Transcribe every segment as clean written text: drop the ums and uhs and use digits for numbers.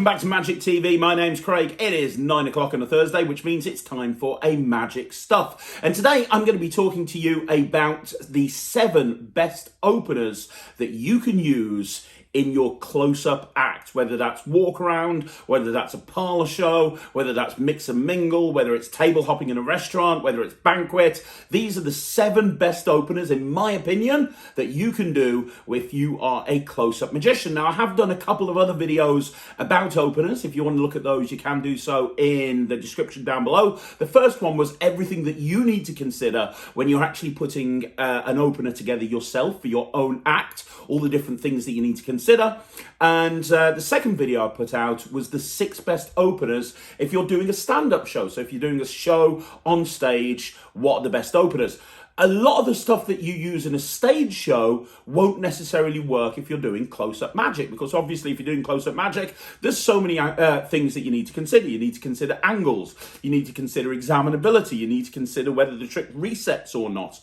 back to Magic TV. My name's Craig. It is 9 o'clock on a Thursday, which means it's time for a Magic Stuff. And today I'm going to be talking to you about the 7 best openers that you can use in your close-up act, whether that's walk around, whether that's a parlor show, whether that's mix and mingle, whether it's table hopping in a restaurant, whether it's banquet. These are the 7 best openers, in my opinion, that you can do if you are a close-up magician. Now, I have done a couple of other videos about openers. If you want to look at those, you can do so in the description down below. The first one was everything that you need to consider when you're actually putting an opener together yourself for your own act, all the different things that you need to consider. And the second video I put out was the 6 best openers if you're doing a stand-up show. So if you're doing a show on stage, what are the best openers? A lot of the stuff that you use in a stage show won't necessarily work if you're doing close-up magic, because obviously if you're doing close-up magic, there's so many things that you need to consider. You need to consider angles. You need to consider examinability. You need to consider whether the trick resets or not.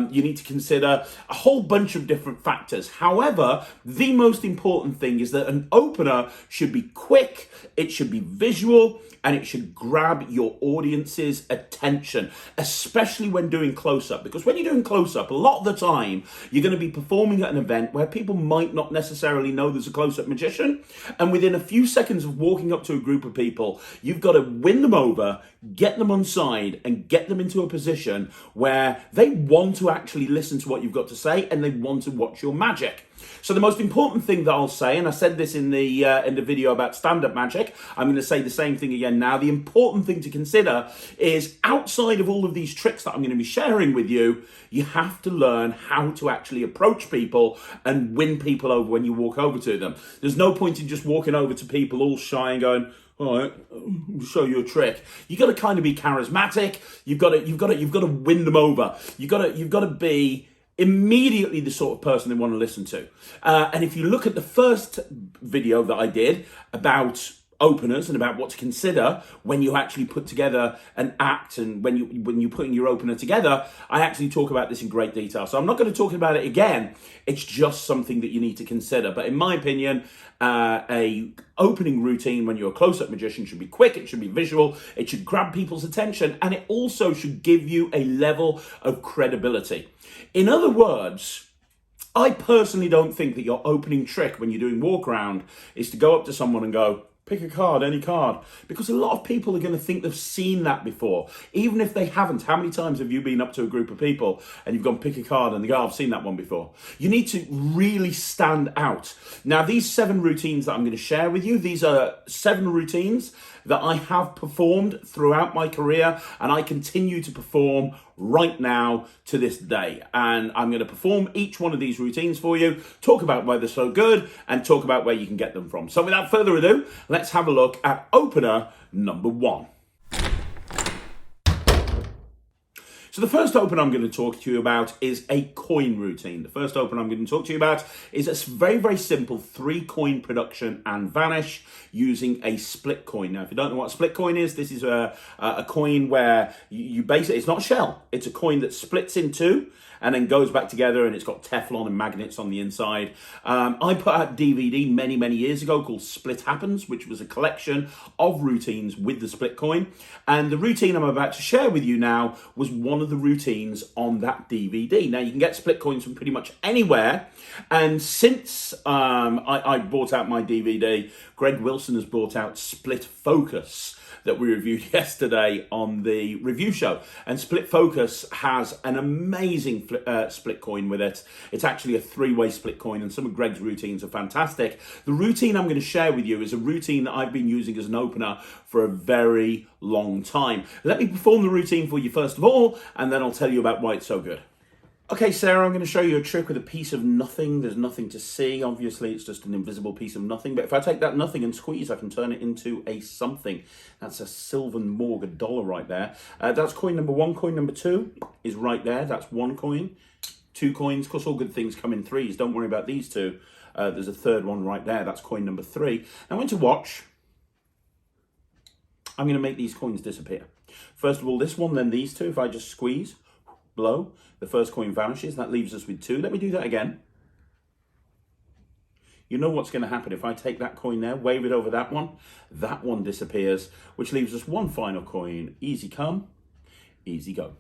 You need to consider a whole bunch of different factors. However, the most important thing is that an opener should be quick, it should be visual, and it should grab your audience's attention, especially when doing close-up. Because when you're doing close-up, a lot of the time, you're going to be performing at an event where people might not necessarily know there's a close-up magician. And within a few seconds of walking up to a group of people, you've got to win them over, get them on side, and get them into a position where they want to actually listen to what you've got to say and they want to watch your magic. So the most important thing that I'll say, and I said this in the video about stand-up magic, I'm going to say the same thing again now. The important thing to consider is outside of all of these tricks that I'm going to be sharing with you, you have to learn how to actually approach people and win people over when you walk over to them. There's no point in just walking over to people all shy and going, all right, I'll show you a trick. You got to kind of be charismatic. You've got to win them over. You've got to be immediately the sort of person they want to listen to. And if you look at the first video that I did about openers and about what to consider when you actually put together an act and when you're putting your opener together, I actually talk about this in great detail. So I'm not going to talk about it again. It's just something that you need to consider. But in my opinion, a opening routine when you're a close-up magician should be quick, it should be visual, it should grab people's attention, and it also should give you a level of credibility. In other words, I personally don't think that your opening trick when you're doing walk around is to go up to someone and go, pick a card, any card. Because a lot of people are going to think they've seen that before. Even if they haven't, how many times have you been up to a group of people and you've gone pick a card and they go, oh, I've seen that one before. You need to really stand out. Now, these 7 routines that I'm going to share with you, these are 7 routines that I have performed throughout my career and I continue to perform right now to this day. And I'm going to perform each one of these routines for you, talk about why they're so good, and talk about where you can get them from. So without further ado, let's have a look at opener number 1. So the first opener I'm going to talk to you about is a coin routine. The first opener I'm going to talk to you about is a very, very simple 3-coin production and vanish using a split coin. Now, if you don't know what a split coin is, this is a coin where you basically, it's not a shell. It's a coin that splits in 2 and then goes back together, and it's got Teflon and magnets on the inside. I put out a DVD many, many years ago called Split Happens, which was a collection of routines with the split coin. And the routine I'm about to share with you now was one of the routines on that DVD. Now, you can get split coins from pretty much anywhere. And since I bought out my DVD, Greg Wilson has brought out Split Focus that we reviewed yesterday on the review show. And Split Focus has an amazing split coin with it. It's actually a 3-way split coin, and some of Greg's routines are fantastic. The routine I'm going to share with you is a routine that I've been using as an opener for a very long time. Let me perform the routine for you first of all, and then I'll tell you about why it's so good. Okay, Sarah, I'm going to show you a trick with a piece of nothing. There's nothing to see. Obviously, it's just an invisible piece of nothing. But if I take that nothing and squeeze, I can turn it into a something. That's a Sylvan Morg, $1 right there. That's coin number 1. Coin number 2 is right there. That's 1 coin. 2 coins. Of course, all good things come in 3s. Don't worry about these 2. There's a 3rd one right there. That's coin number 3. Now, when to watch, I'm going to make these coins disappear. First of all, this one, then these 2. If I just squeeze, blow, the first coin vanishes. That leaves us with 2. Let me do that again. you know what's going to happen. If I take that coin there, wave it over that one disappears, which leaves us one final coin. Easy come, easy go.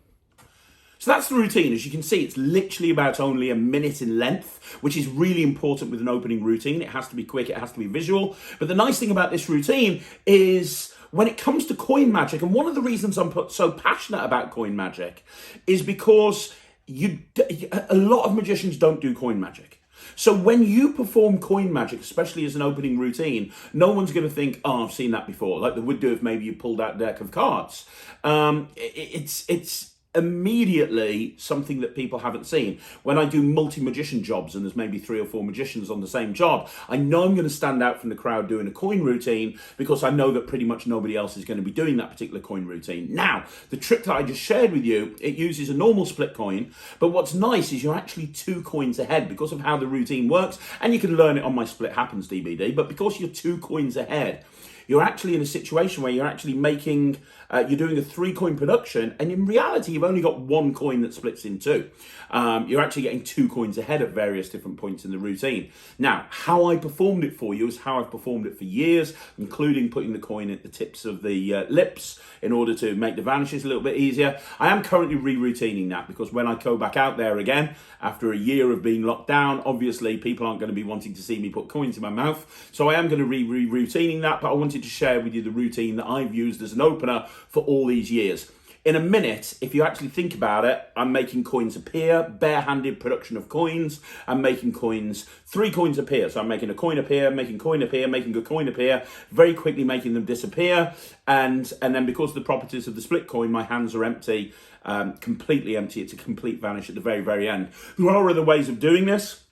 So that's the routine. As you can see, it's literally about only a minute in length, which is really important with an opening routine. It has to be quick, it has to be visual. But the nice thing about this routine is when it comes to coin magic, and one of the reasons I'm so passionate about coin magic is because a lot of magicians don't do coin magic. So when you perform coin magic, especially as an opening routine, no one's going to think, oh, I've seen that before, like they would do if maybe you pulled out a deck of cards. It's immediately something that people haven't seen. When I do multi-magician jobs and there's maybe 3 or 4 magicians on the same job, I know I'm going to stand out from the crowd doing a coin routine because I know that pretty much nobody else is going to be doing that particular coin routine. Now, the trick that I just shared with you, it uses a normal split coin, but what's nice is you're actually 2 coins ahead because of how the routine works, and you can learn it on my Split Happens DVD, but because you're 2 coins ahead, you're actually in a situation where you're actually making, you're doing a 3 coin production, and in reality, you've only got 1 coin that splits in 2. You're actually getting 2 coins ahead at various different points in the routine. Now, how I performed it for you is how I've performed it for years, including putting the coin at the tips of the lips in order to make the vanishes a little bit easier. I am currently re-routining that because when I go back out there again, after a year of being locked down, obviously people aren't going to be wanting to see me put coins in my mouth. So I am going to re-routining that, but I wanted to share with you the routine that I've used as an opener for all these years. In a minute, if you actually think about it, I'm making coins appear, bare-handed production of coins. I'm making coins, 3 coins appear. So I'm making a coin appear, making a coin appear, very quickly making them disappear. And then because of the properties of the split coin, my hands are empty, completely empty. It's a complete vanish at the very, very end. There are other ways of doing this.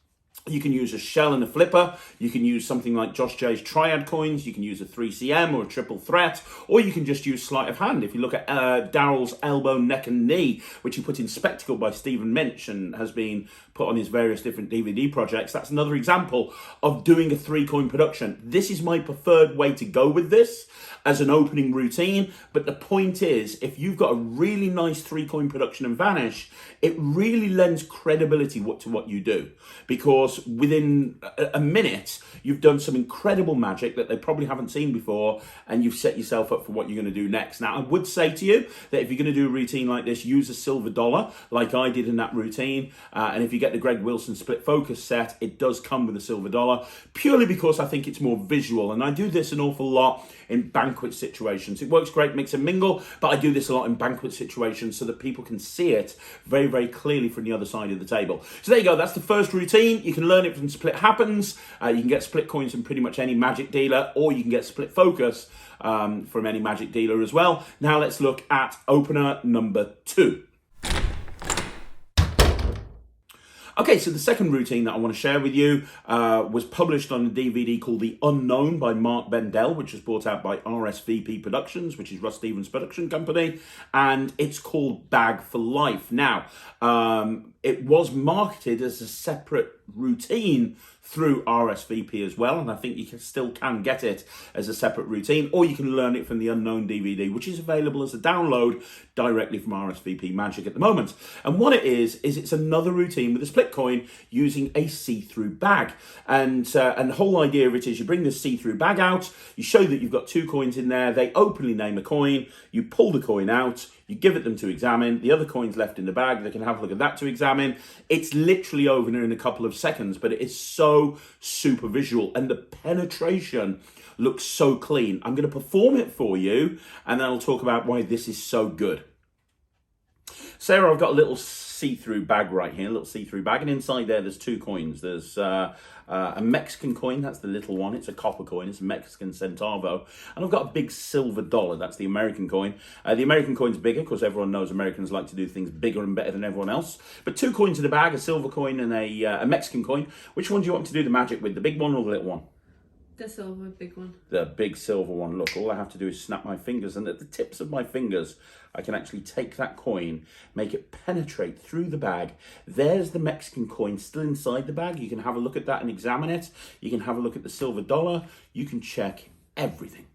You can use a shell and a flipper. You can use something like Josh J's Triad coins. You can use a 3CM or a triple threat, or you can just use sleight of hand. If you look at Daryl's Elbow, Neck and Knee, which he put in Spectacle by Stephen Minch and has been put on his various different DVD projects, that's another example of doing a 3 coin production. This is my preferred way to go with this as an opening routine, but the point is, if you've got a really nice 3 coin production and vanish, it really lends credibility to what you do, because within a minute you've done some incredible magic that they probably haven't seen before, and you've set yourself up for what you're going to do next. Now, I would say to you that if you're going to do a routine like this, use a silver dollar like I did in that routine, and if you get the Greg Wilson split focus set, it does come with a silver dollar, purely because I think it's more visual, and I do this an awful lot in banquet situations. It works great mix and mingle, but I do this a lot in banquet situations so that people can see it very, very clearly from the other side of the table. So there you go, that's the first routine. You can learn it from Split Happens. You can get split coins from pretty much any magic dealer, or you can get split focus from any magic dealer as well. Now let's look at opener number 2. Okay, so the second routine that I want to share with you was published on a DVD called The Unknown by Mark Bendall, which was brought out by RSVP Productions, which is Russ Stevens' production company, and it's called Bag for Life. Now, it was marketed as a separate routine through RSVP as well, and I think you still can get it as a separate routine, or you can learn it from the Unknown DVD, which is available as a download directly from RSVP Magic at the moment. And what it is it's another routine with a split coin using a see-through bag. And the whole idea of it is you bring this see-through bag out, you show that you've got 2 coins in there, they openly name a coin, you pull the coin out, you give it them to examine, the other coin's left in the bag, they can have a look at that to examine. It's literally over in a couple of seconds, but it is so super visual, and the penetration looks so clean. I'm going to perform it for you, and then I'll talk about why this is so good. Sarah, I've got a little see-through bag right here, a little see-through bag, and inside there's 2 coins. There's a Mexican coin, that's the little one, it's a copper coin, it's a Mexican centavo, and I've got a big silver dollar, that's the American coin. The American coin's bigger, because everyone knows Americans like to do things bigger and better than everyone else. But 2 coins in the bag, a silver coin and a Mexican coin. Which one do you want to do the magic with, the big one or the little one? The silver big one. The big silver one. Look, all I have to do is snap my fingers, and at the tips of my fingers, I can actually take that coin, make it penetrate through the bag. There's the Mexican coin still inside the bag. You can have a look at that and examine it. You can have a look at the silver dollar. You can check everything.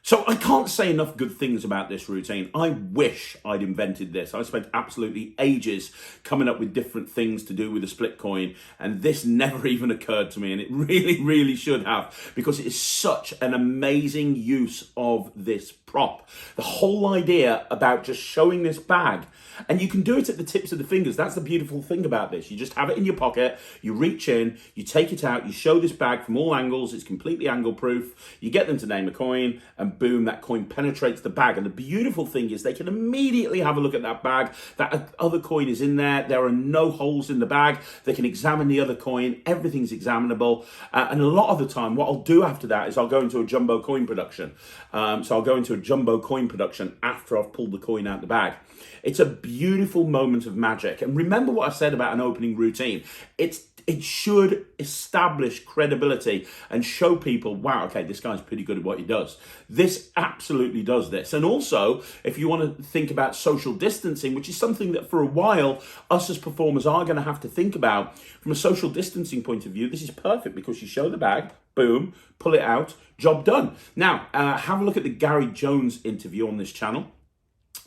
So I can't say enough good things about this routine. I wish I'd invented this. I spent absolutely ages coming up with different things to do with a split coin, and this never even occurred to me, and it really, really should have, because it is such an amazing use of this prop. The whole idea about just showing this bag, and you can do it at the tips of the fingers. That's the beautiful thing about this. You just have it in your pocket, you reach in, you take it out, you show this bag from all angles. It's completely angle proof. You get them to name a coin, and boom, that coin penetrates the bag. And the beautiful thing is they can immediately have a look at that bag. That other coin is in there. There are no holes in the bag. They can examine the other coin. Everything's examinable. And a lot of the time, what I'll do after that is I'll go into a jumbo coin production. So I'll go into a jumbo coin production after I've pulled the coin out the bag. It's a beautiful moment of magic. And remember what I said about an opening routine. It should establish credibility and show people, wow, okay, this guy's pretty good at what he does. This absolutely does this. And also, if you want to think about social distancing, which is something that for a while us as performers are going to have to think about, from a social distancing point of view, this is perfect because you show the bag, boom, pull it out, job done. Now, have a look at the Gary Jones interview on this channel,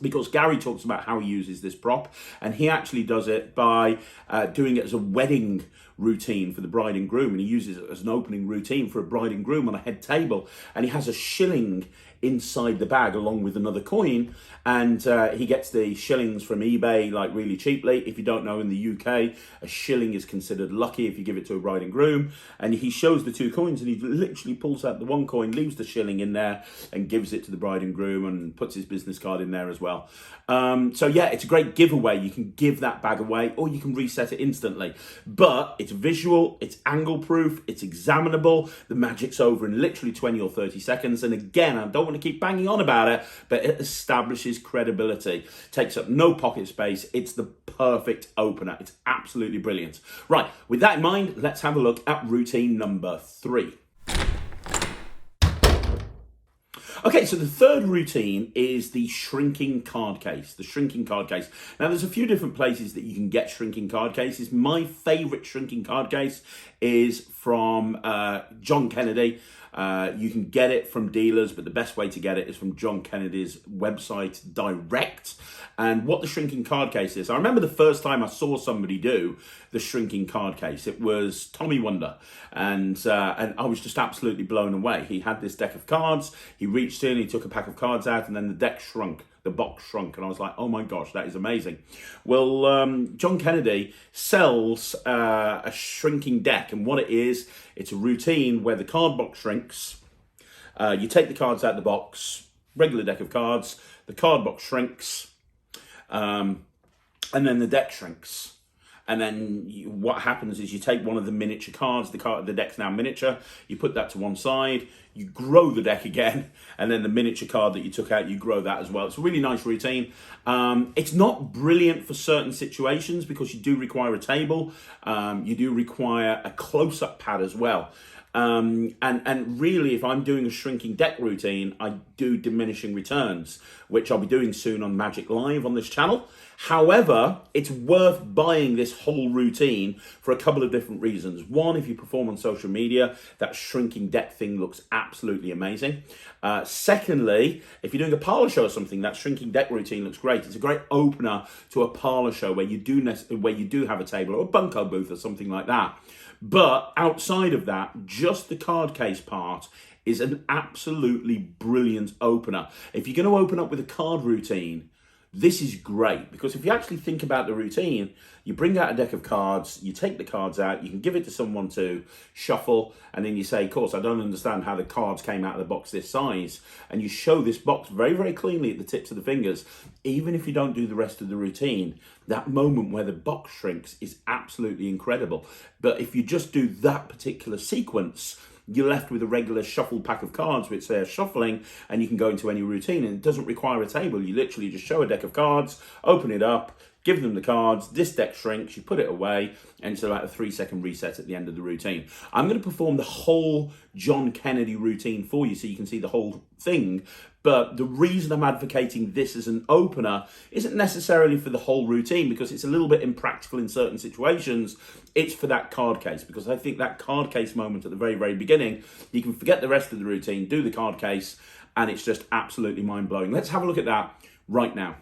because Gary talks about how he uses this prop, and he actually does it by doing it as a wedding routine for the bride and groom, and he uses it as an opening routine for a bride and groom on a head table, and he has a shilling inside the bag along with another coin, and he gets the shillings from eBay like really cheaply. If you don't know, in the UK a shilling is considered lucky if you give it to a bride and groom. And he shows the two coins, and he literally pulls out the one coin, leaves the shilling in there, and gives it to the bride and groom, and puts his business card in there as well. So yeah, it's a great giveaway. You can give that bag away, or you can reset it instantly, but it's visual, it's angle proof, it's examinable. The magic's over in literally 20 or 30 seconds. And again, I don't want to keep banging on about it, but it establishes credibility, takes up no pocket space. It's the perfect opener. It's absolutely brilliant. Right, with that in mind, let's have a look at routine number 3. Okay, so the third routine is the shrinking card case. The shrinking card case. Now, there's a few different places that you can get shrinking card cases. My favourite shrinking card case is from John Kennedy. You can get it from dealers, but the best way to get it is from John Kennedy's website direct. And what the shrinking card case is, I remember the first time I saw somebody do the shrinking card case. It was Tommy Wonder, and I was just absolutely blown away. He had this deck of cards. He reached in, he took a pack of cards out, and then the deck shrunk. The box shrunk, and I was like, oh my gosh, that is amazing. Well, John Kennedy sells a shrinking deck, and what it is, it's a routine where the card box shrinks. You take the cards out of the box, regular deck of cards, the card box shrinks, and then the deck shrinks. And then what happens is you take one of the miniature cards, the deck's now miniature, you put that to one side, you grow the deck again, and then the miniature card that you took out, you grow that as well. It's a really nice routine. It's not brilliant for certain situations because you do require a table, you do require a close-up pad as well. And really, if I'm doing a shrinking deck routine, I do diminishing returns, which I'll be doing soon on Magic Live on this channel. However, it's worth buying this whole routine for a couple of different reasons. One, if you perform on social media, that shrinking deck thing looks absolutely amazing. Secondly, if you're doing a parlor show or something, that shrinking deck routine looks great. It's a great opener to a parlor show where you do have a table or a bunco booth or something like that. But outside of that, just the card case part is an absolutely brilliant opener. If you're going to open up with a card routine, this is great, because if you actually think about the routine, you bring out a deck of cards, you take the cards out, you can give it to someone to shuffle, and then you say, of course, I don't understand how the cards came out of the box this size, and you show this box very, very cleanly at the tips of the fingers. Even if you don't do the rest of the routine, that moment where the box shrinks is absolutely incredible. But if you just do that particular sequence, you're left with a regular shuffled pack of cards which they're shuffling, and you can go into any routine, and it doesn't require a table. You literally just show a deck of cards, open it up, give them the cards, this deck shrinks, you put it away, and it's about a 3-second reset at the end of the routine. I'm going to perform the whole John Kennedy routine for you so you can see the whole thing, but the reason I'm advocating this as an opener isn't necessarily for the whole routine, because it's a little bit impractical in certain situations. It's for that card case, because I think that card case moment at the very, very beginning, you can forget the rest of the routine, do the card case, and it's just absolutely mind-blowing. Let's have a look at that right now.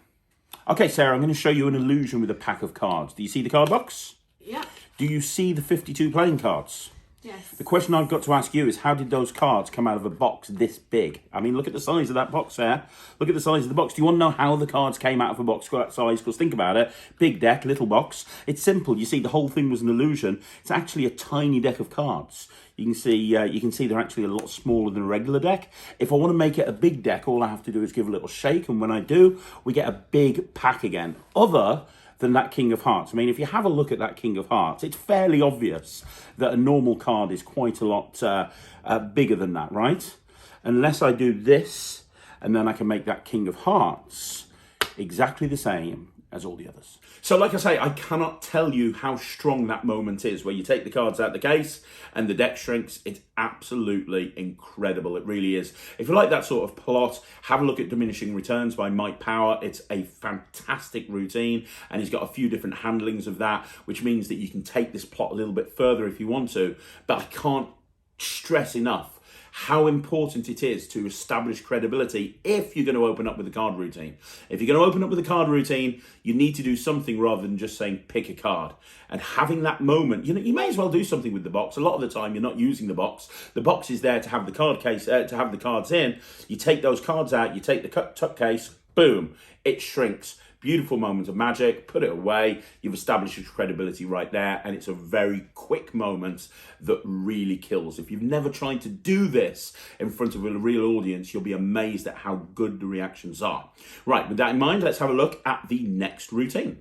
Okay, Sarah, I'm going to show you an illusion with a pack of cards. Do you see the card box? Yeah. Do you see the 52 playing cards? Yes. The question I've got to ask you is, how did those cards come out of a box this big? I mean, look at the size of that box there. Look at the size of the box. Do you want to know how the cards came out of a box that size? Because think about it. Big deck, little box. It's simple. You see, the whole thing was an illusion. It's actually a tiny deck of cards. You can see they're actually a lot smaller than a regular deck. If I want to make it a big deck, all I have to do is give a little shake. And when I do, we get a big pack again. Other than that King of Hearts. I mean, if you have a look at that King of Hearts, it's fairly obvious that a normal card is quite a lot bigger than that, right? Unless I do this, and then I can make that King of Hearts exactly the same as all the others. So like I say, I cannot tell you how strong that moment is where you take the cards out the case and the deck shrinks. It's absolutely incredible. It really is. If you like that sort of plot, have a look at Diminishing Returns by Mike Power. It's a fantastic routine, and he's got a few different handlings of that, which means that you can take this plot a little bit further if you want to. But I can't stress enough how important it is to establish credibility if you're going to open up with a card routine. If you're going to open up with a card routine, you need to do something rather than just saying pick a card. And having that moment, you may as well do something with the box. A lot of the time, you're not using the box. The box is there to have the card case, to have the cards in. You take those cards out, you take the tuck case, boom, it shrinks. Beautiful moment of magic, put it away, you've established your credibility right there, and it's a very quick moment that really kills. If you've never tried to do this in front of a real audience, you'll be amazed at how good the reactions are. Right, with that in mind, let's have a look at the next routine.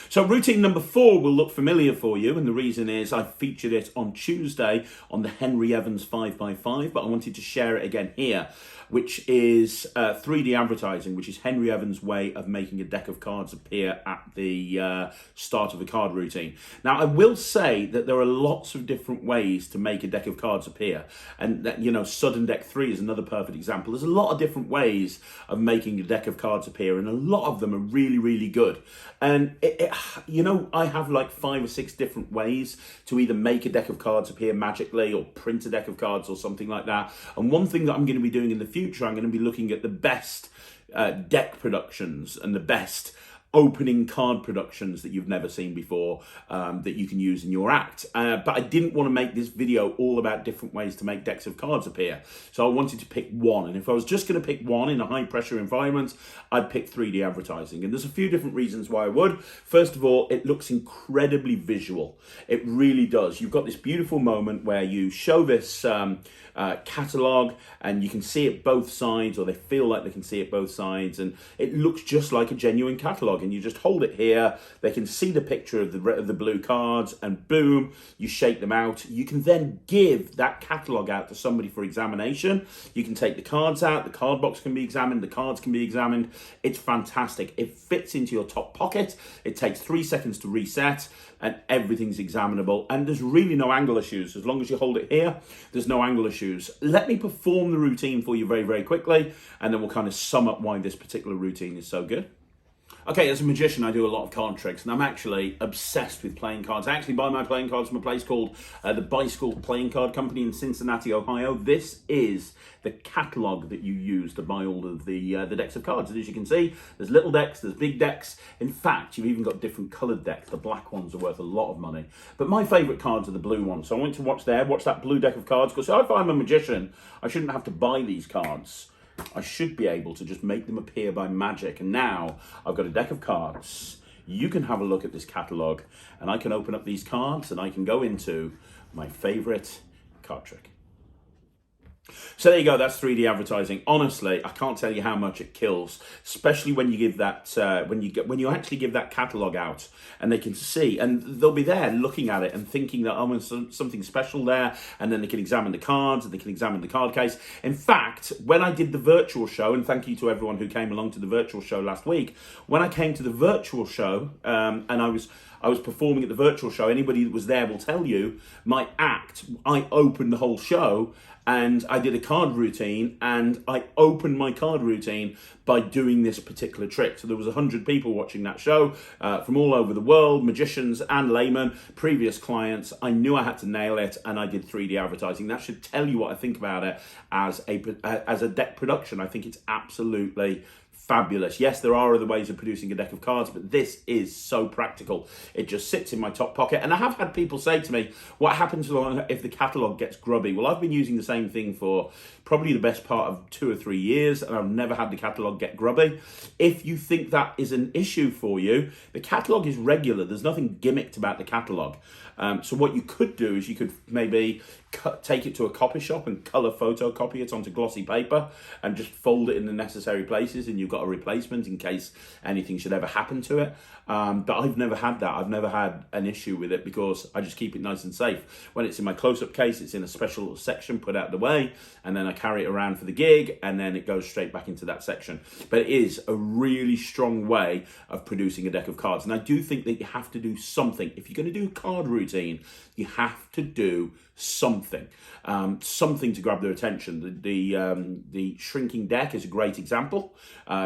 So routine number 4 will look familiar for you, and the reason is I featured it on Tuesday on the Henry Evans 5x5, but I wanted to share it again here, which is 3D advertising, which is Henry Evans' way of making a deck of cards appear at the start of a card routine. Now, I will say that there are lots of different ways to make a deck of cards appear, and that, Sudden Deck 3 is another perfect example. There's a lot of different ways of making a deck of cards appear, and a lot of them are really, really good. And I have like 5 or 6 different ways to either make a deck of cards appear magically or print a deck of cards or something like that. And one thing that I'm going to be doing in the future, I'm going to be looking at the best deck productions and the best opening card productions that you've never seen before that you can use in your act. But I didn't want to make this video all about different ways to make decks of cards appear. So I wanted to pick one. And if I was just going to pick one in a high pressure environment, I'd pick 3D advertising. And there's a few different reasons why I would. First of all, it looks incredibly visual. It really does. You've got this beautiful moment where you show this catalogue and you can see it both sides, or they feel like they can see it both sides, and it looks just like a genuine catalogue. And you just hold it here, they can see the picture of the blue cards, and boom, you shake them out. You can then give that catalogue out to somebody for examination. You can take the cards out, the card box can be examined, the cards can be examined. It's fantastic. It fits into your top pocket. It takes 3 seconds to reset, and everything's examinable, and there's really no angle issues. As long as you hold it here, there's no angle issues. Let me perform the routine for you very, very quickly, and then we'll kind of sum up why this particular routine is so good. Okay, as a magician, I do a lot of card tricks, and I'm actually obsessed with playing cards. I actually buy my playing cards from a place called the Bicycle Playing Card Company in Cincinnati, Ohio. This is the catalogue that you use to buy all of the decks of cards. And as you can see, there's little decks, there's big decks. In fact, you've even got different coloured decks. The black ones are worth a lot of money. But my favourite cards are the blue ones. So I went to watch that blue deck of cards, because if I'm a magician, I shouldn't have to buy these cards. I should be able to just make them appear by magic. And now I've got a deck of cards. You can have a look at this catalogue, and I can open up these cards and I can go into my favourite card trick. So there you go, that's 3D advertising. Honestly, I can't tell you how much it kills, especially when you give that when you actually give that catalogue out, and they can see, and they'll be there looking at it and thinking that there's something special there, and then they can examine the cards and they can examine the card case. In fact, when I did the virtual show, and thank you to everyone who came along to the virtual show last week, when I came to the virtual show, and I was performing at the virtual show, anybody that was there will tell you, my act, I opened the whole show and I did a card routine, and I opened my card routine by doing this particular trick. So there was 100 people watching that show from all over the world, magicians and laymen, previous clients. I knew I had to nail it, and I did 3D advertising. That should tell you what I think about it as a deck production. I think it's absolutely fabulous. Yes, there are other ways of producing a deck of cards, but this is so practical. It just sits in my top pocket. And I have had people say to me, what happens if the catalogue gets grubby? Well, I've been using the same thing for probably the best part of 2 or 3 years, and I've never had the catalogue get grubby. If you think that is an issue for you, the catalogue is regular. There's nothing gimmicked about the catalogue. So what you could do is you could maybe take it to a copy shop and colour photocopy it onto glossy paper and just fold it in the necessary places, and you've got a replacement in case anything should ever happen to it. But I've never had that. I've never had an issue with it because I just keep it nice and safe. When it's in my close-up case, it's in a special section put out of the way, and then I carry it around for the gig, and then it goes straight back into that section. But it is a really strong way of producing a deck of cards. And I do think that you have to do something. If you're going to do a card routine, you have to do something, something to grab their attention. The shrinking deck is a great example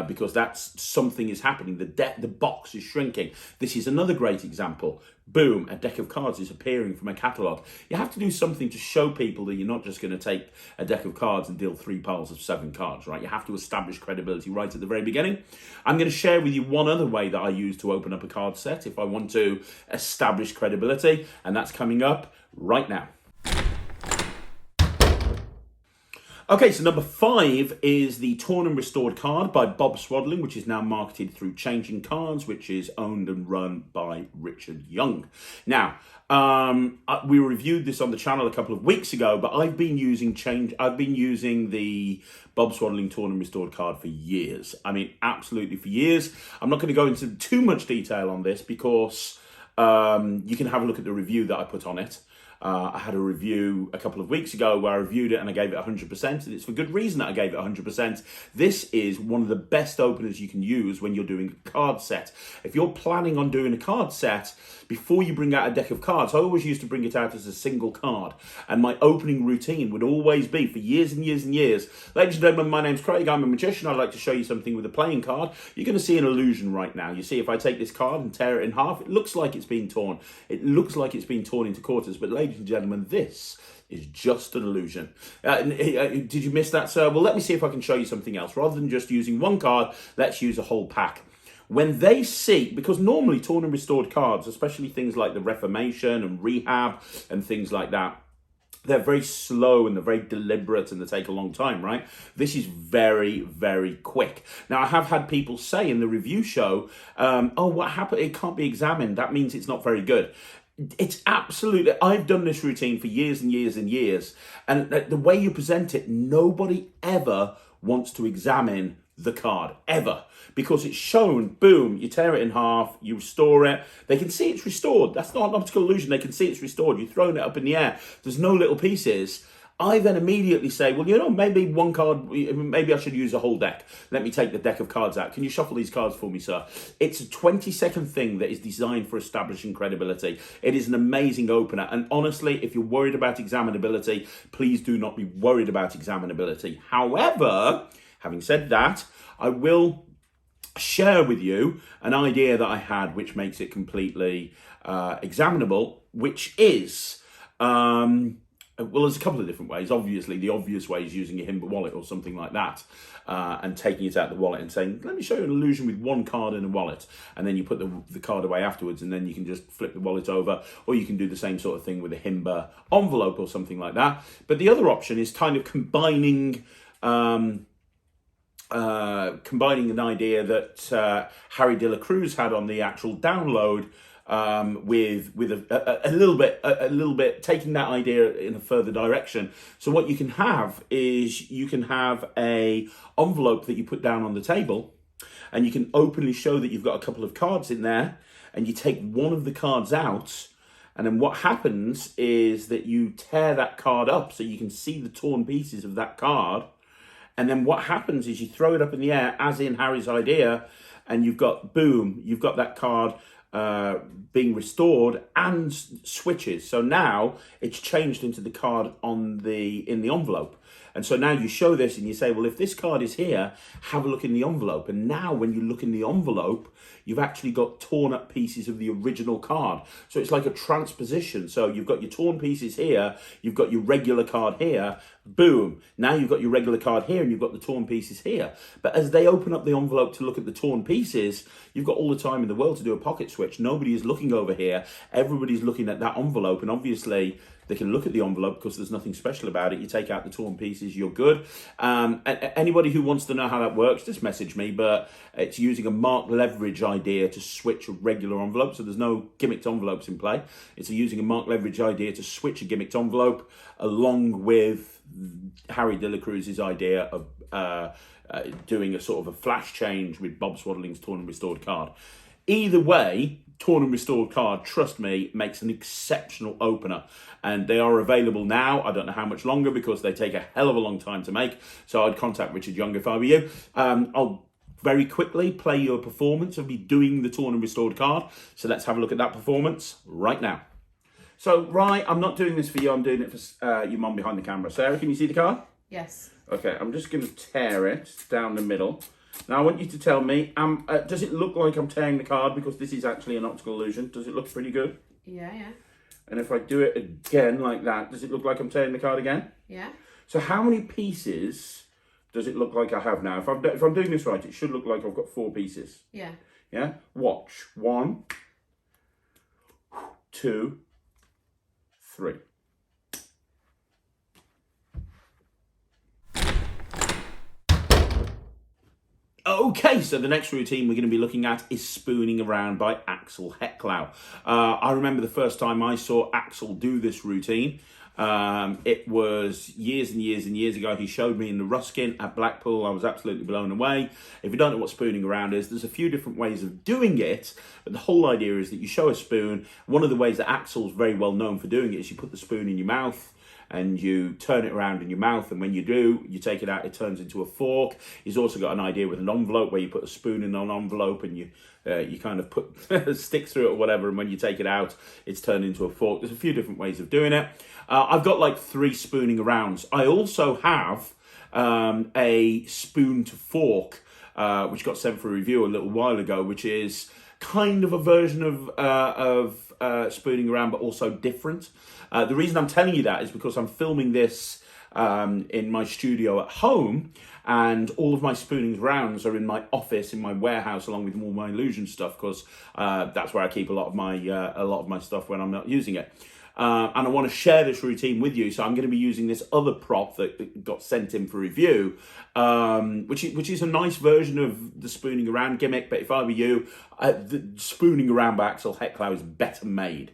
because that's something is happening. The box is shrinking. This is another great example. Boom, a deck of cards is appearing from a catalogue. You have to do something to show people that you're not just going to take a deck of cards and deal 3 piles of 7 cards, right? You have to establish credibility right at the very beginning. I'm going to share with you one other way that I use to open up a card set if I want to establish credibility, and that's coming up right now. Okay, so number 5 is the Torn and Restored card by Bob Swadling, which is now marketed through Changing Cards, which is owned and run by Richard Young. Now, we reviewed this on the channel a couple of weeks ago, but I've been using the Bob Swadling Torn and Restored card for years. I mean, absolutely for years. I'm not going to go into too much detail on this because you can have a look at the review that I put on it. I had a review a couple of weeks ago where I reviewed it and I gave it 100%, and it's for good reason that I gave it 100%. This is one of the best openers you can use when you're doing a card set. If you're planning on doing a card set, before you bring out a deck of cards, I always used to bring it out as a single card, and my opening routine would always be, for years and years and years, ladies and gentlemen, my name's Craig, I'm a magician, I'd like to show you something with a playing card. You're going to see an illusion right now. You see, if I take this card and tear it in half, it looks like it's been torn. It looks like it's been torn into quarters, but ladies and gentlemen, this is just an illusion. Did you miss that, sir? Well, let me see if I can show you something else. Rather than just using one card, let's use a whole pack. When they see, because normally Torn and Restored cards, especially things like the Reformation and Rehab and things like that, they're very slow and they're very deliberate and they take a long time, right? This is very, very quick. Now, I have had people say in the review show, oh, what happened? It can't be examined. That means it's not very good. It's absolutely, I've done this routine for years and years and years, and the way you present it, nobody ever wants to examine the card, ever, because it's shown, boom, you tear it in half, you restore it, they can see it's restored. That's not an optical illusion, they can see it's restored. You've thrown it up in the air, there's no little pieces. I then immediately say, well, you know, maybe one card, maybe I should use a whole deck. Let me take the deck of cards out. Can you shuffle these cards for me, sir? It's a 20-second thing that is designed for establishing credibility. It is an amazing opener. And honestly, if you're worried about examinability, please do not be worried about examinability. However, having said that, I will share with you an idea that I had which makes it completely examinable, which is... well, there's a couple of different ways. Obviously, the obvious way is using a Himba wallet or something like that and taking it out of the wallet and saying, let me show you an illusion with one card in a wallet. And then you put the card away afterwards and then you can just flip the wallet over, or you can do the same sort of thing with a Himba envelope or something like that. But the other option is kind of combining an idea that Harry De La Cruz had on the actual download, with a little bit taking that idea in a further direction. So what you can have is you can have a envelope that you put down on the table, and you can openly show that you've got a couple of cards in there, and you take one of the cards out, and then what happens is that you tear that card up so you can see the torn pieces of that card. And then what happens is you throw it up in the air, as in Harry's idea, and you've got that card being restored and switches. So now it's changed into the card in the envelope. And so now you show this and you say, well, if this card is here, have a look in the envelope. And now when you look in the envelope, you've actually got torn up pieces of the original card. So it's like a transposition. So you've got your torn pieces here, you've got your regular card here, boom. Now you've got your regular card here and you've got the torn pieces here. But as they open up the envelope to look at the torn pieces, you've got all the time in the world to do a pocket switch. Nobody is looking over here. Everybody's looking at that envelope, and obviously they can look at the envelope because there's nothing special about it. You take out the torn pieces, you're good. Anybody who wants to know how that works, just message me. But it's using a mark leverage idea to switch a regular envelope. So there's no gimmicked envelopes in play. It's using a mark leverage idea to switch a gimmicked envelope, along with Harry Delacruz's idea of doing a sort of a flash change with Bob Swadling's torn and restored card. Either way, torn and restored card, trust me, makes an exceptional opener. And they are available now. I don't know how much longer because they take a hell of a long time to make. So I'd contact Richard Young if I were you. I'll very quickly play you a performance of me doing the torn and restored card. So let's have a look at that performance right now. So, right, I'm not doing this for you. I'm doing it for your mum behind the camera. Sarah, can you see the card? Yes. Okay, I'm just going to tear it down the middle. Now, I want you to tell me, does it look like I'm tearing the card? Because this is actually an optical illusion. Does it look pretty good? Yeah. And if I do it again like that, does it look like I'm tearing the card again? Yeah. So how many pieces does it look like I have now? If I'm doing this right, it should look like I've got 4 pieces. Yeah. Yeah? Watch. 1, 2, 3. Okay, so the next routine we're going to be looking at is Spooning Around by Axel Hecklau. I remember the first time I saw Axel do this routine. It was years and years and years ago. He showed me in the Ruskin at Blackpool. I was absolutely blown away. If you don't know what spooning around is, there's a few different ways of doing it, but the whole idea is that you show a spoon. One of the ways that Axel's very well known for doing it is you put the spoon in your mouth and you turn it around in your mouth, and when you do, you take it out, it turns into a fork. He's also got an idea with an envelope where you put a spoon in an envelope and you kind of put stick through it or whatever, and when you take it out, it's turned into a fork. There's a few different ways of doing it. I've got like 3 spooning arounds. I also have a spoon to fork, which got sent for a review a little while ago, which is kind of a version of spooning around, but also different. The reason I'm telling you that is because I'm filming this in my studio at home, and all of my spooning rounds are in my office, in my warehouse, along with all my illusion stuff, because that's where I keep a lot of my stuff when I'm not using it. And I want to share this routine with you, so I'm going to be using this other prop that got sent in for review, which is a nice version of the spooning around gimmick. But if I were you, the spooning around by Axel Hecklau is better made.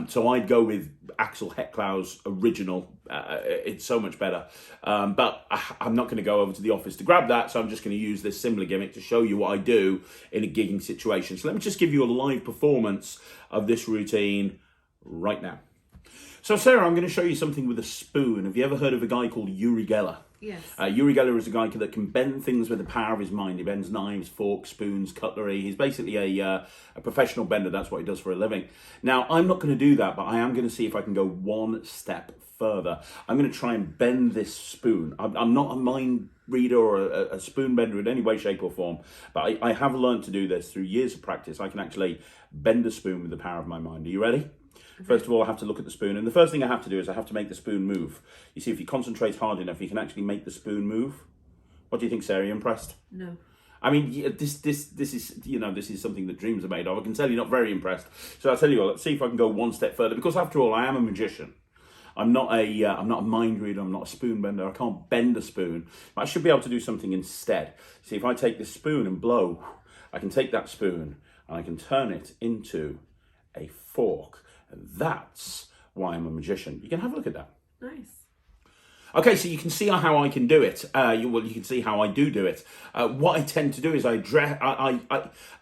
So I'd go with Axel Hecklau's original. It's so much better. But I'm not going to go over to the office to grab that, so I'm just going to use this similar gimmick to show you what I do in a gigging situation. So let me just give you a live performance of this routine right now. So, Sarah, I'm going to show you something with a spoon. Have you ever heard of a guy called Uri Geller? Yes. Uri Geller is a guy that can bend things with the power of his mind. He bends knives, forks, spoons, cutlery. He's basically a professional bender. That's what he does for a living. Now, I'm not going to do that, but I am going to see if I can go one step further. I'm going to try and bend this spoon. I'm not a mind reader or a spoon bender in any way, shape or form, but I have learned to do this through years of practice. I can actually bend a spoon with the power of my mind. Are you ready? First of all, I have to look at the spoon, and the first thing I have to do is I have to make the spoon move. You see, if you concentrate hard enough, you can actually make the spoon move. What do you think, Sarah? Are you impressed? No. I mean, this is something that dreams are made of. I can tell you're not very impressed. So I'll tell you what, let's see if I can go one step further, because after all, I am a magician. I'm not a mind reader. I'm not a spoon bender. I can't bend a spoon, but I should be able to do something instead. See, if I take this spoon and blow, I can take that spoon and I can turn it into a fork. And that's why I'm a magician. You can have a look at that. Nice. Okay, so you can see how I can do it. You can see how I do it. What I tend to do is a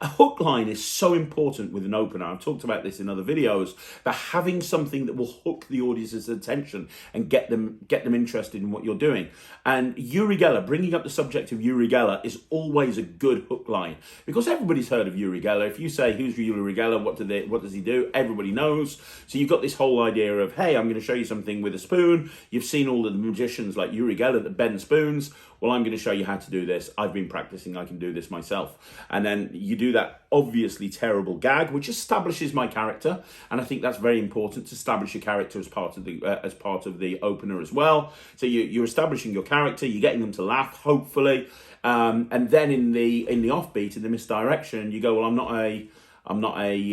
hook line is so important with an opener. I've talked about this in other videos, but having something that will hook the audience's attention and get them interested in what you're doing. And Uri Geller, bringing up the subject of Uri Geller is always a good hook line because everybody's heard of Uri Geller. If you say, who's Uri Geller, what does he do? Everybody knows. So you've got this whole idea of, hey, I'm going to show you something with a spoon. You've seen all of the magicians like Uri Geller that bend spoons. Well, I'm going to show you how to do this. I've been practicing. I can do this myself. And then you do that obviously terrible gag, which establishes my character. And I think that's very important to establish your character as part of the opener as well. So you're establishing your character. You're getting them to laugh, hopefully. And then in the offbeat, in the misdirection, you go, well, I'm not a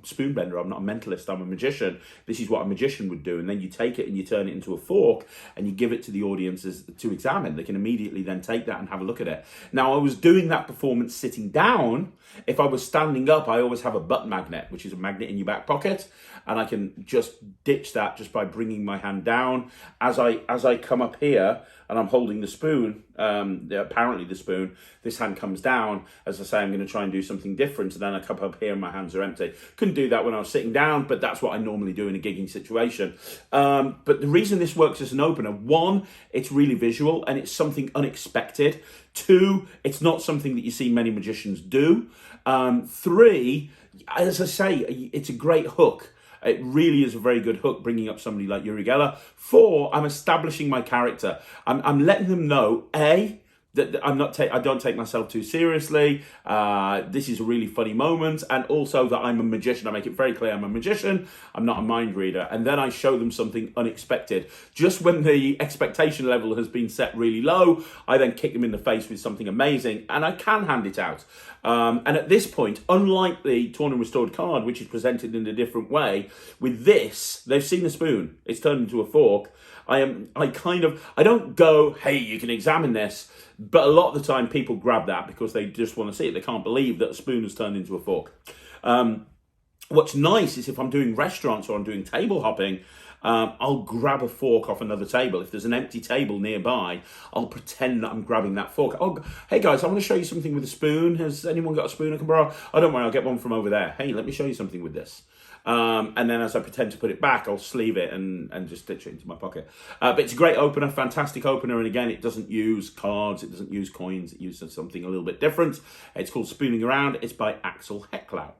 spoon bender, I'm not a mentalist, I'm a magician. This is what a magician would do. And then you take it and you turn it into a fork and you give it to the audiences to examine. They can immediately then take that and have a look at it. Now, I was doing that performance sitting down. If I was standing up, I always have a button magnet, which is a magnet in your back pocket. And I can just ditch that just by bringing my hand down. As I come up here and I'm holding the spoon, apparently the spoon, this hand comes down. As I say, I'm going to try and do something different. And then I come up here and my hands are empty. Couldn't do that when I was sitting down, but that's what I normally do in a gigging situation. But the reason this works as an opener, one, it's really visual and it's something unexpected. Two, it's not something that you see many magicians do. Three, as I say, it's a great hook. It really is a very good hook, bringing up somebody like Uri Geller. Four, I'm establishing my character. I'm letting them know, A, that I don't take myself too seriously. This is a really funny moment, and also that I'm a magician. I make it very clear I'm a magician. I'm not a mind reader. And then I show them something unexpected. Just when the expectation level has been set really low, I then kick them in the face with something amazing, and I can hand it out. And at this point, unlike the Torn and Restored card, which is presented in a different way, with this, they've seen the spoon. It's turned into a fork. I don't go, hey, you can examine this. But a lot of the time people grab that because they just want to see it. They can't believe that a spoon has turned into a fork. What's nice is if I'm doing restaurants or I'm doing table hopping, I'll grab a fork off another table. If there's an empty table nearby, I'll pretend that I'm grabbing that fork. Oh, hey guys, I want to show you something with a spoon. Has anyone got a spoon I can borrow? Oh, don't worry, I'll get one from over there. Hey, let me show you something with this. And then as I pretend to put it back, I'll sleeve it and just stitch it into my pocket. But it's a great opener, fantastic opener. And again, it doesn't use cards, it doesn't use coins, it uses something a little bit different. It's called Spooning Around. It's by Axel Hecklau.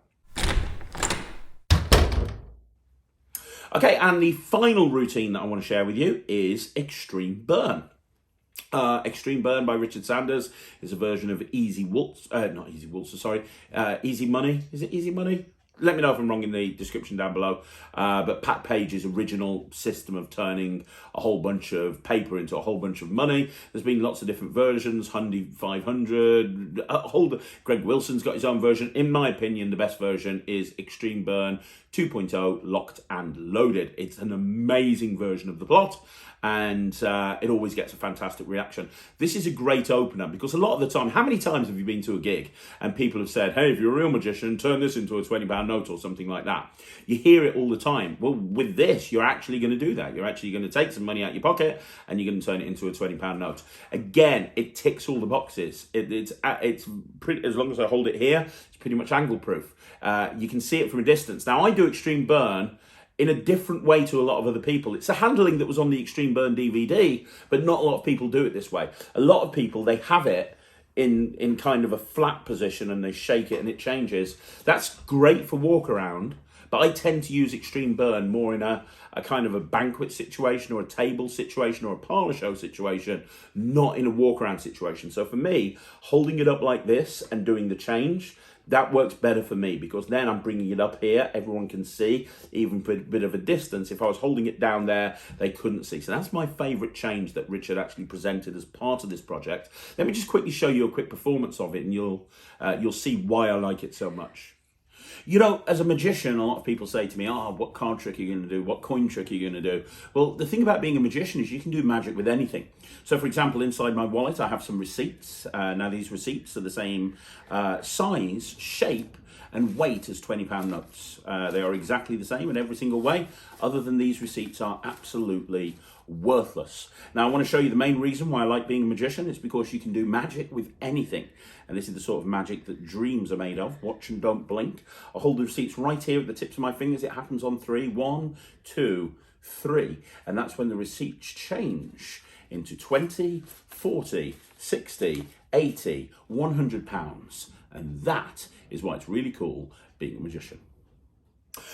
Okay, and the final routine that I want to share with you is Extreme Burn. Extreme Burn by Richard Sanders is a version of Easy Money. Is it Easy Money? Let me know if I'm wrong in the description down below. But Pat Page's original system of turning a whole bunch of paper into a whole bunch of money. There's been lots of different versions, Hundy 500, Greg Wilson's got his own version. In my opinion, the best version is Extreme Burn 2.0, Locked and Loaded. It's an amazing version of the plot, and it always gets a fantastic reaction. This is a great opener because a lot of the time, how many times have you been to a gig and people have said, hey, if you're a real magician, turn this into a £20 note or something like that. You hear it all the time. Well, with this, you're actually going to do that. You're actually going to take some money out of your pocket and you're going to turn it into a £20 note. Again, it ticks all the boxes. It's pretty, as long as I hold it here, it's pretty much angle proof. You can see it from a distance. Now, I do Extreme Burn in a different way to a lot of other people. It's a handling that was on the Extreme Burn DVD, but not a lot of people do it this way. A lot of people, they have it in kind of a flat position and they shake it and it changes. That's great for walk around, but I tend to use Extreme Burn more in a kind of a banquet situation or a table situation or a parlor show situation, not in a walk around situation. So for me, holding it up like this and doing the change, that works better for me because then I'm bringing it up here. Everyone can see, even for a bit of a distance. If I was holding it down there, they couldn't see. So that's my favourite change that Richard actually presented as part of this project. Let me just quickly show you a quick performance of it and you'll see why I like it so much. You know, as a magician, a lot of people say to me, oh, what card trick are you going to do? What coin trick are you going to do? Well, the thing about being a magician is you can do magic with anything. So, for example, inside my wallet, I have some receipts. Now, these receipts are the same size, shape, and weight as £20 notes. They are exactly the same in every single way, other than these receipts are absolutely worthless. Now, I want to show you the main reason why I like being a magician. It's because you can do magic with anything. And this is the sort of magic that dreams are made of. Watch and don't blink. I hold the receipts right here at the tips of my fingers. It happens on 3. 1, 2, 3. And that's when the receipts change into 20, 40, 60, 80, £100. And that is why it's really cool being a magician.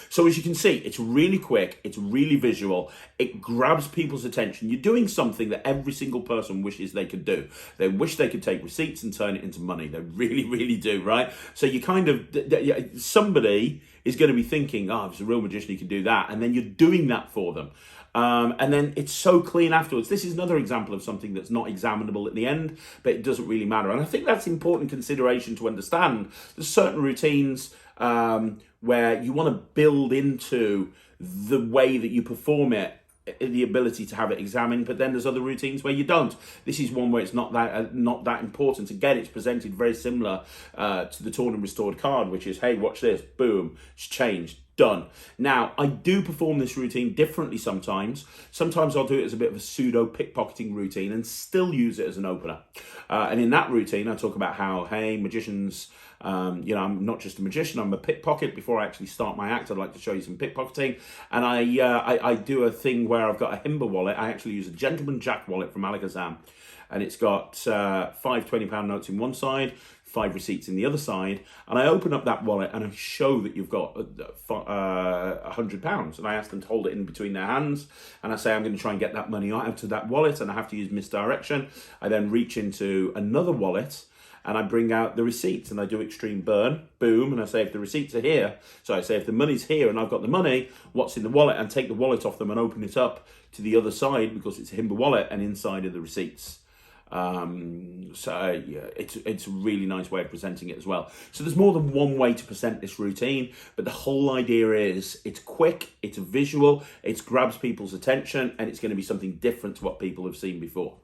So as you can see, it's really quick, it's really visual, it grabs people's attention. You're doing something that every single person wishes they could do. They wish they could take receipts and turn it into money. They really, really do, right? So you kind of, somebody is going to be thinking, oh, if it's a real magician, he can do that. And then you're doing that for them. And then it's so clean afterwards. This is another example of something that's not examinable at the end, but it doesn't really matter. And I think that's important consideration to understand. There's certain routines where you want to build into the way that you perform it, the ability to have it examined, but then there's other routines where you don't. This is one where it's not that important. Again, it's presented very similar to the torn and restored card, which is, hey, watch this, boom, it's changed, done. Now, I do perform this routine differently sometimes. Sometimes I'll do it as a bit of a pseudo pickpocketing routine and still use it as an opener. And in that routine, I talk about how, hey, magicians, I'm not just a magician, I'm a pickpocket. Before I actually start my act, I'd like to show you some pickpocketing. And I do a thing where I've got a Himba wallet. I actually use a Gentleman Jack wallet from Alakazam. And it's got 5 £20 notes in one side, 5 receipts in the other side. And I open up that wallet and I show that you've got £100. And I ask them to hold it in between their hands. And I say, I'm going to try and get that money out of that wallet. And I have to use misdirection. I then reach into another wallet and I bring out the receipts and I do extreme burn, boom, and I say if the receipts are here, so I say if the money's here and I've got the money, what's in the wallet, and take the wallet off them and open it up to the other side because it's a Himba wallet and inside are the receipts. It's a really nice way of presenting it as well. So there's more than one way to present this routine, but the whole idea is it's quick, it's visual, it grabs people's attention, and it's going to be something different to what people have seen before.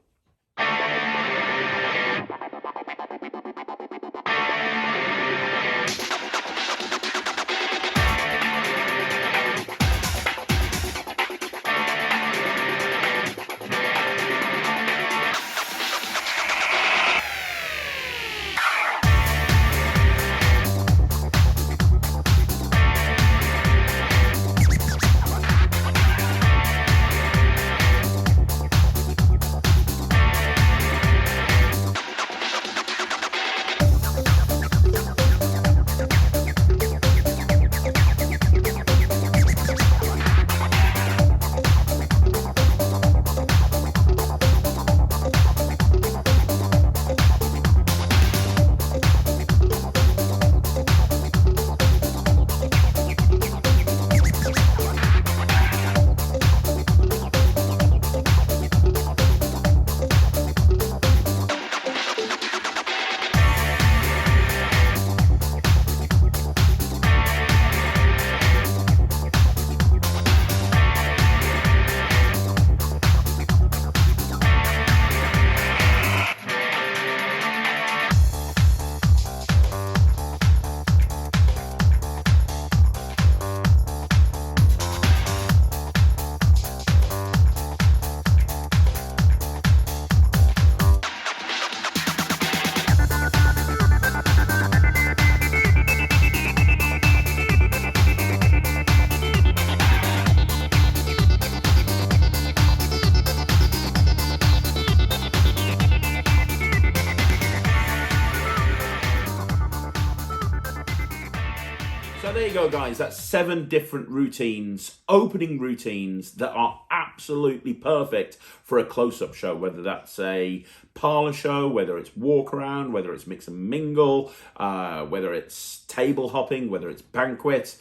So there you go, guys. That's 7 different routines, opening routines that are absolutely perfect for a close-up show, whether that's a parlor show, whether it's walk around, whether it's mix and mingle, whether it's table hopping, whether it's banquet.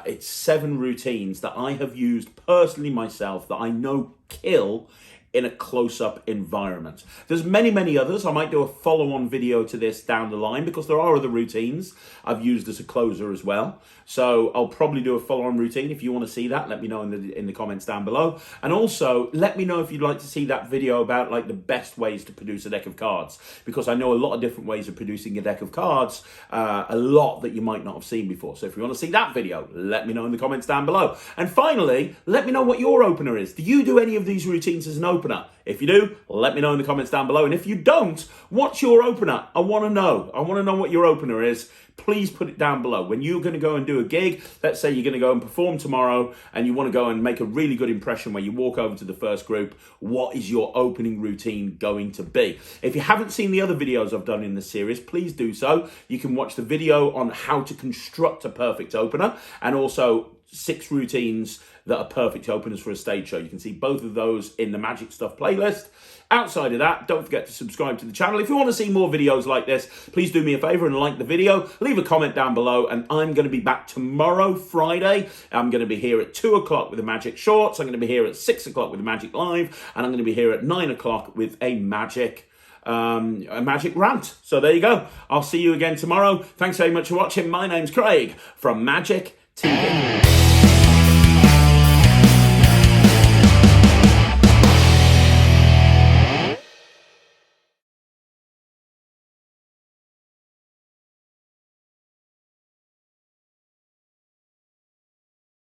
It's 7 routines that I have used personally myself that I know kill in a close-up environment. There's many others. I might do a follow-on video to this down the line because there are other routines I've used as a closer as well. So I'll probably do a follow-on routine. If you want to see that, let me know in the comments down below. And also, let me know if you'd like to see that video about like the best ways to produce a deck of cards, because I know a lot of different ways of producing a deck of cards, a lot that you might not have seen before. So if you want to see that video, let me know in the comments down below. And finally, let me know what your opener is. Do you do any of these routines as an opener? If you do, let me know in the comments down below. And if you don't, what's your opener? I want to know. I want to know what your opener is. Please put it down below. When you're going to go and do a gig, let's say you're going to go and perform tomorrow and you want to go and make a really good impression where you walk over to the first group, what is your opening routine going to be? If you haven't seen the other videos I've done in the series, please do so. You can watch the video on how to construct a perfect opener and also 6 routines that are perfect openers for a stage show. You can see both of those in the Magic Stuff playlist. Outside of that, don't forget to subscribe to the channel. If you want to see more videos like this, please do me a favor and like the video. Leave a comment down below, and I'm going to be back tomorrow, Friday. I'm going to be here at 2 o'clock with the Magic Shorts. I'm going to be here at 6 o'clock with the Magic Live, and I'm going to be here at 9 o'clock with a Magic rant. So there you go. I'll see you again tomorrow. Thanks very much for watching. My name's Craig from Magic TV.